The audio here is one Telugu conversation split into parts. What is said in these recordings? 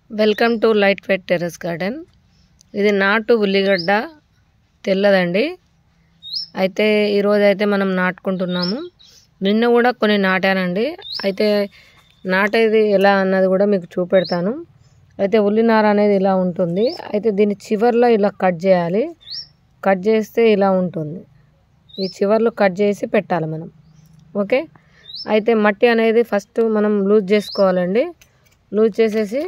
Welcome to light weight terrace garden. ఇది నాటు ఉల్లిగడ్డ తెల్లదండి. అయితే ఈరోజు అయితే మనం నాటుకుంటున్నాము. నిన్న కూడా కొన్ని నాటానండి. అయితే నాటేది ఎలా అన్నది కూడా మీకు చూపెడతాను. అయితే ఉల్లినార అనేది ఇలా ఉంటుంది. అయితే దీని చివర్లో ఇలా కట్ చేయాలి. కట్ చేస్తే ఇలా ఉంటుంది. ఈ చివర్లు కట్ చేసి పెట్టాలి మనం. ఓకే. అయితే మట్టి అనేది ఫస్ట్ మనం లూజ్ చేసుకోవాలండి. లూజ్ చేసేసి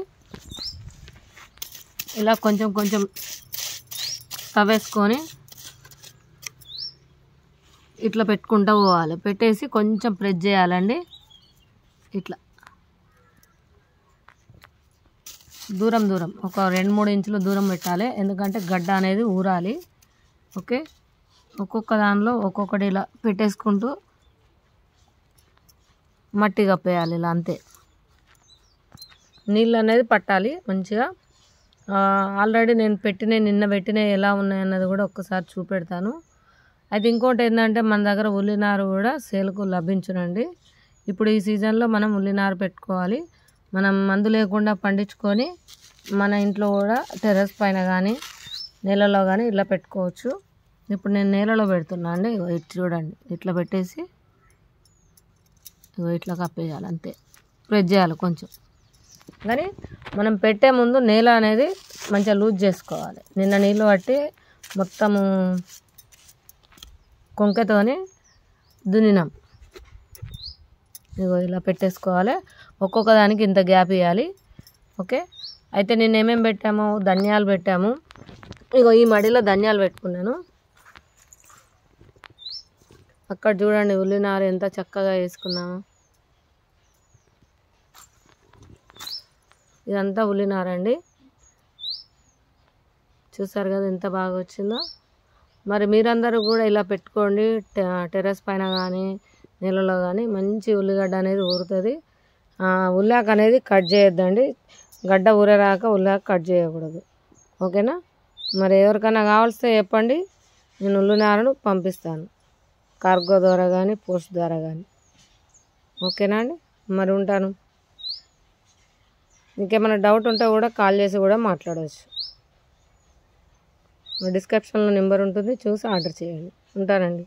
ఇలా కొంచెం కొంచెం తవ్వేసుకొని ఇట్లా పెట్టుకుంటూ పోవాలి. పెట్టేసి కొంచెం ప్రెస్ చేయాలండి. ఇట్లా దూరం దూరం ఒక 2-3 ఇంచుల దూరం పెట్టాలి. ఎందుకంటే గడ్డ అనేది ఊరాలి. ఓకే. ఒక్కొక్క దానిలో ఒక్కొక్కటి ఇలా పెట్టేసుకుంటూ మట్టి కప్పేయాలి. ఇలా అంతే. నీళ్ళు అనేది పట్టాలి మంచిగా. ఆల్రెడీ నేను నిన్న పెట్టినవి ఎలా ఉన్నాయన్నది కూడా ఒక్కసారి చూపెడతాను. అయితే ఇంకోటి ఏంటంటే మన దగ్గర ఉల్లినారు కూడా సేల్కు లభించునండి. ఇప్పుడు ఈ సీజన్లో మనం ఉల్లినారు పెట్టుకోవాలి. మనం మందు లేకుండా పండించుకొని మన ఇంట్లో కూడా టెర్రస్ పైన కానీ నేలలో కానీ ఇలా పెట్టుకోవచ్చు. ఇప్పుడు నేను నేలలో పెడుతున్నా అండి. ఇటు చూడండి, ఇట్లా పెట్టేసి ఇట్లా కప్పేయాలి అంతే. ప్రెస్ చేయాలి కొంచెం. కానీ మనం పెట్టే ముందు నేల అనేది మంచిగా లూజ్ చేసుకోవాలి. నిన్న నీళ్ళు పట్టి మొత్తము కొంకెతోని దున్నినాం. ఇగో ఇలా పెట్టేసుకోవాలి. ఒక్కొక్క దానికి ఇంత గ్యాప్ ఇవ్వాలి. ఓకే. అయితే నేను ఏమేమి పెట్టాము, ధనియాలు పెట్టాము. ఇగో ఈ మడిలో ధనియాలు పెట్టుకున్నాను. అక్కడ చూడండి ఉల్లినారు ఎంత చక్కగా వేసుకున్నాము. ఇదంతా ఉల్లినారండి. చూసారు కదా ఎంత బాగా వచ్చిందో. మరి మీరందరూ కూడా ఇలా పెట్టుకోండి. టెర్రస్ పైన కానీ నేలలో కానీ మంచి ఉల్లిగడ్డ అనేది ఊరుతుంది. ఉల్లాక అనేది కట్ చేయొద్దండి. గడ్డ ఊరేరాక ఉల్లాక కట్ చేయకూడదు. ఓకేనా. మరి ఎవరికైనా కావాల్స్తే చెప్పండి, నేను ఉల్లినారను పంపిస్తాను. కార్గో ద్వారా కానీ పోస్ట్ ద్వారా కానీ. ఓకేనా అండి. మరి ఉంటాను. ఇంకేమైనా డౌట్ ఉంటే కూడా కాల్ చేసి కూడా మాట్లాడవచ్చు. డిస్క్రిప్షన్లో నెంబర్ ఉంటుంది, చూసి ఆర్డర్ చేయండి. ఉంటానండి.